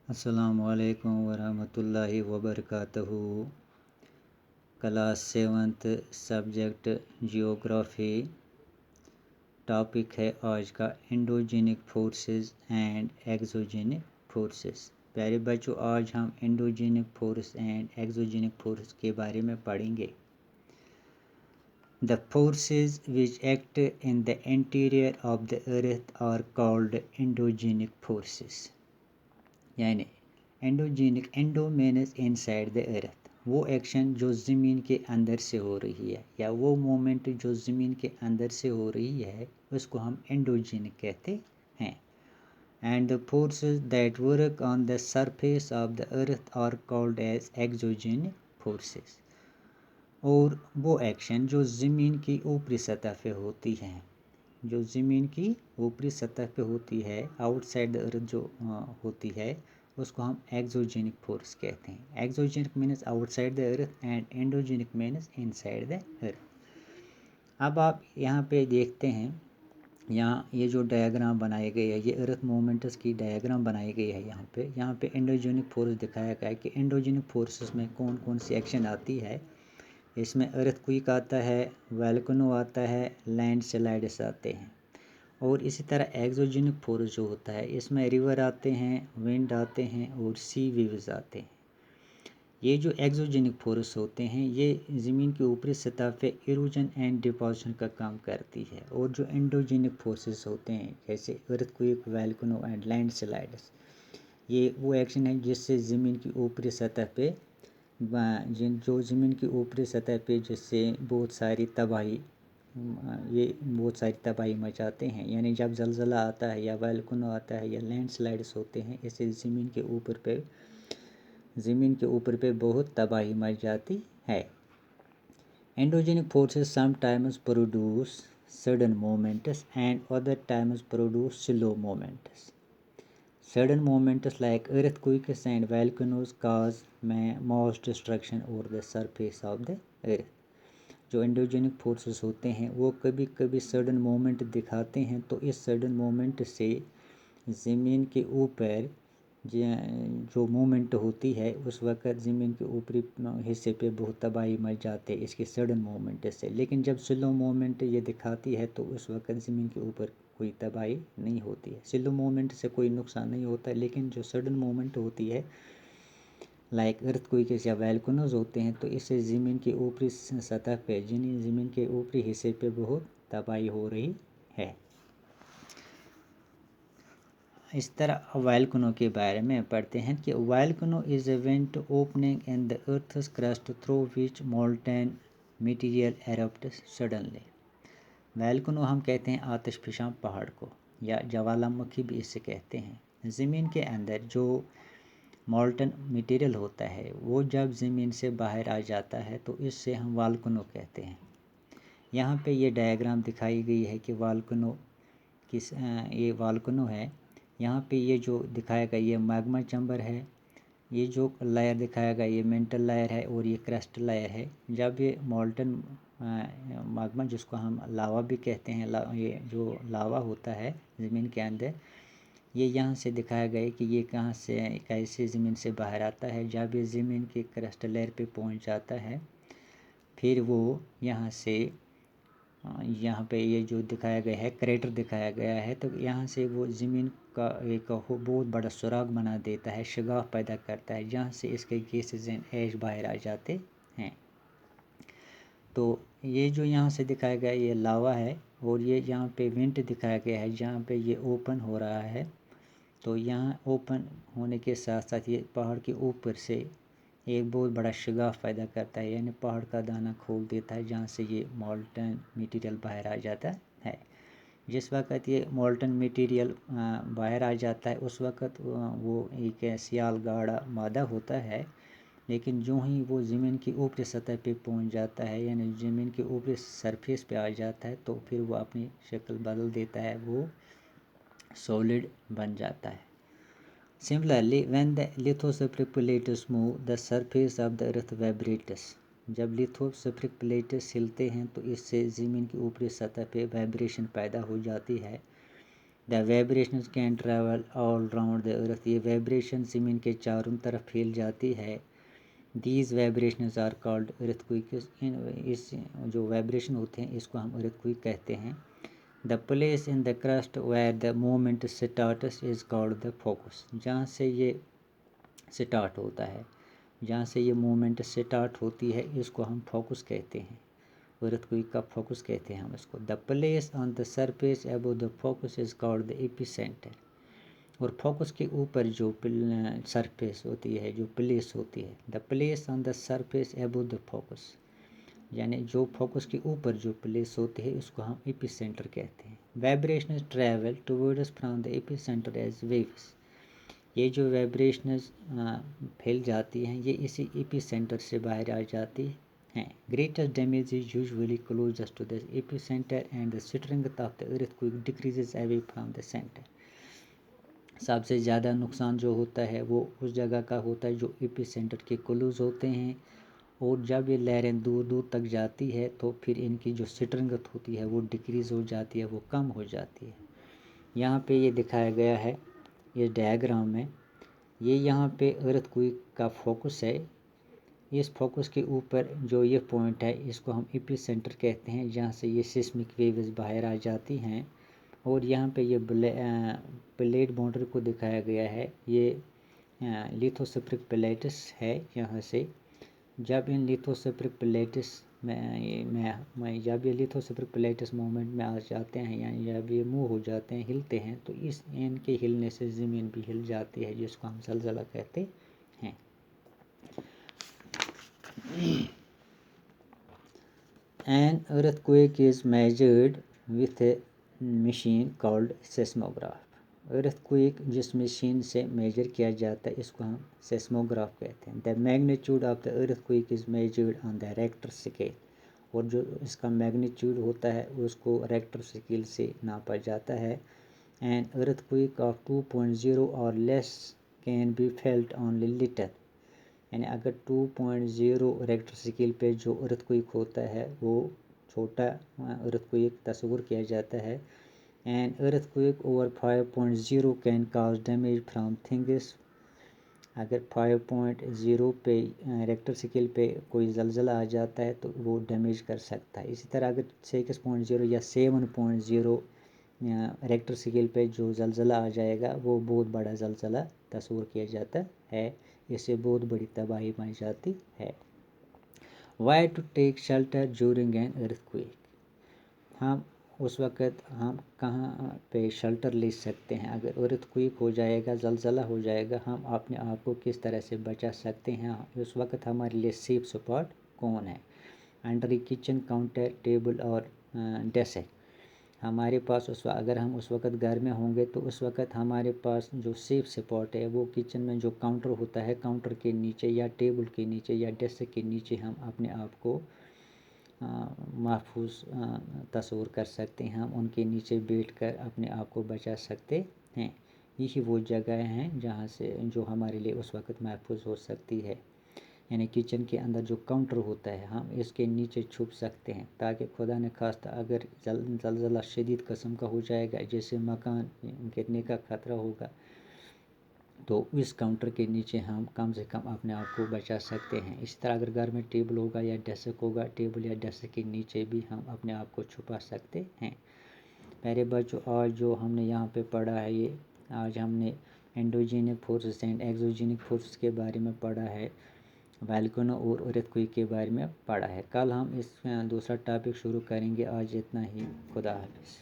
السلام علیکم ورحمۃ اللہ وبرکاتہ۔ Class 7 subject geography. ٹاپک ہے آج کا انڈوجینک فورسز اینڈ ایگزوجینک فورسز۔ پیارے بچوں، آج ہم انڈوجینک فورس اینڈ ایگزوجینک فورس کے بارے میں پڑھیں گے۔ The forces which act in the interior of the earth are called endogenic forces۔ یعنی انڈوجینک، انڈو مینز انسائڈ دا ارتھ، وہ ایکشن جو زمین کے اندر سے ہو رہی ہے یا وہ مومنٹ جو زمین کے اندر سے ہو رہی ہے اس کو ہم انڈوجینک کہتے ہیں۔ And the forces that work on the surface of the earth are called as exogenic forces. اور وہ ایکشن جو زمین کی اوپری سطح پہ ہوتی ہیں، جو زمین کی اوپری سطح پہ ہوتی ہے، آؤٹ سائڈ دا ارتھ جو ہوتی ہے اس کو ہم ایگزوجینک فورس کہتے ہیں۔ Exogenic means outside the earth and endogenic means inside the earth. اب آپ یہاں پہ دیکھتے ہیں، یہاں یہ جو ڈایاگرام بنائے گئے ہے، یہ ارتھ مومنٹس کی ڈایاگرام بنائی گئی ہے۔ یہاں پہ انڈوجینک فورس دکھایا گیا ہے کہ انڈوجینک فورسز میں کون کون سی ایکشن آتی ہے۔ اس میں ارتھ کوئک آتا ہے، والکانو آتا ہے، لینڈ سلائڈس آتے ہیں۔ اور اسی طرح ایگزوجینک فورس جو ہوتا ہے اس میں ریور آتے ہیں، ونڈ آتے ہیں اور سی ویوز آتے ہیں۔ یہ جو ایگزوجینک فورس ہوتے ہیں یہ زمین کی اوپری سطح پہ ایروجن اینڈ ڈپوزیشن کا کام کرتی ہے۔ اور جو انڈوجینک فورسز ہوتے ہیں جیسے ارتھ quick, volcano and land slides, یہ وہ ایکشن ہے جس سے زمین کی اوپری سطح پہ جو زمین کی اوپری سطح پہ جس سے بہت ساری تباہی مچاتے ہیں۔ یعنی جب زلزلہ آتا ہے یا والکانو آتا ہے یا لینڈ سلائڈس ہوتے ہیں، اس سے زمین کے اوپر پہ بہت تباہی مچ جاتی ہے۔ Endogenic forces sometimes produce sudden moments and other times produce slow moments. Sudden moments like earthquakes and volcanoes cause mass destruction over the surface of the earth۔ جو انڈوجینک فورسز ہوتے ہیں وہ کبھی کبھی سڈن مومنٹ دکھاتے ہیں، تو اس sudden moment سے زمین کے اوپر جو مومنٹ ہوتی ہے اس وقت زمین کے اوپری حصے پہ بہت تباہی مچ جاتے ہے اس کے سڈن مومنٹ سے۔ لیکن جب سلو مومنٹ یہ دکھاتی ہے تو اس وقت زمین کے اوپر کوئی تباہی نہیں ہوتی ہے، سلو مومنٹ سے کوئی نقصان نہیں ہوتا ہے۔ لیکن جو سڈن مومنٹ ہوتی ہے لائک ارتھ کوئکس یا والکانوز ہوتے ہیں تو اس سے زمین کی اوپری سطح پہ زمین کے اوپری حصے پہ بہت تباہی ہو رہی ہے۔ اس طرح والکانو کے بارے میں پڑھتے ہیں کہ volcano is a vent opening in the earth's crust through which molten material erupts suddenly. Volcano ہم کہتے ہیں آتش فشاں پہاڑ کو، یا جوالا مکھی بھی اسے کہتے ہیں۔ زمین کے اندر جو مولٹن میٹیریل ہوتا ہے وہ جب زمین سے باہر آ جاتا ہے تو اس سے ہم والکانو کہتے ہیں۔ یہاں پہ یہ ڈایاگرام دکھائی گئی ہے کہ یہ والکانو ہے۔ یہاں پہ یہ جو دکھایا گیا یہ میگما چمبر ہے، یہ جو لائر دکھایا گیا یہ مینٹل لائر ہے اور یہ کرسٹ لائر ہے۔ جب یہ مولٹن میگما جس کو ہم لاوا بھی کہتے ہیں، یہ جو لاوا ہوتا ہے زمین کے اندر، یہ یہاں سے دکھایا گیا کہ یہ کہاں سے کیسے زمین سے باہر آتا ہے۔ جب یہ زمین کے کرسٹ لائر پہ پہنچ جاتا ہے پھر وہ یہاں پہ یہ جو دکھایا گیا ہے کریٹر دکھایا گیا ہے، تو یہاں سے وہ زمین کا ایک بہت بڑا سوراخ بنا دیتا ہے، شگاف پیدا کرتا ہے جہاں سے اس کے گیسز اینڈ ایش باہر آ جاتے ہیں۔ تو یہ جو یہاں سے دکھایا گیا یہ لاوا ہے، اور یہ یہاں پہ وینٹ دکھایا گیا ہے جہاں پہ یہ اوپن ہو رہا ہے۔ تو یہاں اوپن ہونے کے ساتھ ساتھ یہ پہاڑ کے اوپر سے ایک بہت بڑا شگاف پیدا کرتا ہے، یعنی پہاڑ کا دانہ کھول دیتا ہے جہاں سے یہ مولٹن میٹیریل باہر آ جاتا ہے۔ جس وقت یہ مولٹن میٹیریل باہر آ جاتا ہے اس وقت وہ ایک سیال گاڑھا مادہ ہوتا ہے، لیکن جو ہی وہ زمین کی اوپری سطح پہ پہنچ جاتا ہے یعنی زمین کے اوپری سرفیس پہ آ جاتا ہے تو پھر وہ اپنی شکل بدل دیتا ہے، وہ سولڈ بن جاتا ہے۔ Similarly, when the lithospheric plates move, the surface of the earth vibrates۔ جب لیتھوسفرک پلیٹس ہلتے ہیں تو اس سے زمین کی اوپری سطح پہ وائبریشن پیدا ہو جاتی ہے۔ The vibrations can travel all round the earth, یہ ویبریشن زمین کے چاروں طرف پھیل جاتی ہے. These vibrations are called earthquakes, اس جو ویبریشن ہوتے ہیں اس کو ہم ارتھ کوئک کہتے ہیں. The place in the crust where the moment starts is called the focus, جہاں سے یہ اسٹارٹ ہوتا ہے، جہاں سے یہ مومنٹ اسٹارٹ ہوتی ہے اس کو ہم فوکس کہتے ہیں، ارتھ کوئک کا فوکس کہتے ہیں ہم اس کو. The place on the surface above the focus is called the epicentre, اور فوکس کے اوپر جو سرفیس ہوتی ہے، جو پلیس ہوتی ہے، the place on the surface above the focus, یعنی جو فوکس کے اوپر جو پلیس ہوتی ہے اس کو ہم ایپی سینٹر کہتے ہیں. Vibrations travel towards from the epicentre as waves, یہ جو ویبریشنز پھیل جاتی ہیں یہ اسی ایپی سینٹر سے باہر آ جاتی ہیں. Greatest damage is usually closest to the epicentre and the strength of the earthquake decreases away from the centre. سب سے زیادہ نقصان جو ہوتا ہے وہ اس جگہ کا ہوتا ہے جو ایپی سینٹر کے کلوز ہوتے ہیں، اور جب یہ لہریں دور دور تک جاتی ہے تو پھر ان کی جو اسٹرینگتھ ہوتی ہے وہ ڈکریز ہو جاتی ہے، وہ کم ہو جاتی ہے. یہاں پہ یہ دکھایا گیا ہے اس ڈائیگرام میں، یہ یہاں پہ ارتھ کوئک کا فوکس ہے. اس فوکس کے اوپر جو یہ پوائنٹ ہے اس کو ہم ایپی سینٹر کہتے ہیں، جہاں سے یہ سیسمک ویوز باہر آ جاتی ہیں. اور یہاں پہ یہ پلیٹ باؤنڈری کو دکھایا گیا ہے، یہ لیتھوسفرک پلیٹس ہے. یہاں سے جب ان لیتھوسفرک پلیٹس میں جب یہ لیتھوسفرک پلیٹس موومنٹ میں آ جاتے ہیں، یعنی جب یہ موو ہو جاتے ہیں، ہلتے ہیں، تو ان کے ہلنے سے زمین بھی ہل جاتی ہے، جس کو ہم زلزلہ کہتے ہیں. An earthquake is measured with a machine called seismograph. ارتھ جس مشین سے میجر کیا جاتا ہے اس کو ہم سیسموگراف کہتے ہیں. The magnitude of the earth quick is measured on the rector scale, اور جو اس کا میگنیچیوڈ ہوتا ہے اس کو ریکٹر اسکیل سے ناپا جاتا ہے. این ارتھ کوئک آف 2.0 اور less can be felt only little, یعنی اگر 2.0 ریکٹر اسکیل پہ جو ارتھ کوئک ہوتا ہے وہ چھوٹا ارتھ کوئک تصور کیا جاتا ہے. An earthquake over 5.0 can cause damage from things، اگر 5.0 پہ ریکٹر اسکیل پہ کوئی زلزلہ آ جاتا ہے تو وہ ڈیمیج کر سکتا ہے. اسی طرح اگر 6.0 یا 7.0 ریکٹر اسکیل پہ جو زلزلہ آ جائے گا وہ بہت بڑا زلزلہ تصور کیا جاتا ہے، اس سے بہت بڑی تباہی مچ جاتی ہے. Why to take shelter during an earthquake، ہم اس وقت ہم کہاں پہ شیلٹر لے سکتے ہیں اگر ارتھ کوئک ہو جائے گا، زلزلہ ہو جائے گا، ہم اپنے آپ کو کس طرح سے بچا سکتے ہیں، اس وقت ہمارے لیے سیف سپاٹ کون ہے. انڈر کچن کاؤنٹر ٹیبل اور ڈیسک، ہمارے پاس اگر ہم اس وقت گھر میں ہوں گے تو اس وقت ہمارے پاس جو سیف سپاٹ ہے وہ کچن میں جو کاؤنٹر ہوتا ہے، کاؤنٹر کے نیچے یا ٹیبل کے نیچے یا ڈیسک کے نیچے ہم اپنے آپ کو محفوظ تصور کر سکتے ہیں، ہم ان کے نیچے بیٹھ کر اپنے آپ کو بچا سکتے ہیں. یہی وہ جگہ ہیں جہاں سے جو ہمارے لیے اس وقت محفوظ ہو سکتی ہے. یعنی کچن کے اندر جو کاؤنٹر ہوتا ہے ہم اس کے نیچے چھپ سکتے ہیں تاکہ خدا نخواستہ اگر زلزلہ شدید قسم کا ہو جائے گا، جیسے مکان گرنے کا خطرہ ہوگا، تو اس کاؤنٹر کے نیچے ہم کم سے کم اپنے آپ کو بچا سکتے ہیں. اسی طرح اگر گھر میں ٹیبل ہوگا یا ڈیسک ہوگا، ٹیبل یا ڈیسک کے نیچے بھی ہم اپنے آپ کو چھپا سکتے ہیں. میرے بچوں، آج جو ہم نے یہاں پہ پڑھا ہے، آج ہم نے انڈوجینک فورسز اینڈ ایگزوجینک فورسز کے بارے میں پڑھا ہے، والکانو اور ارتھ کوئک کے بارے میں پڑھا ہے. کل ہم اس دوسرا ٹاپک شروع کریں گے. آج اتنا ہی. خدا حافظ.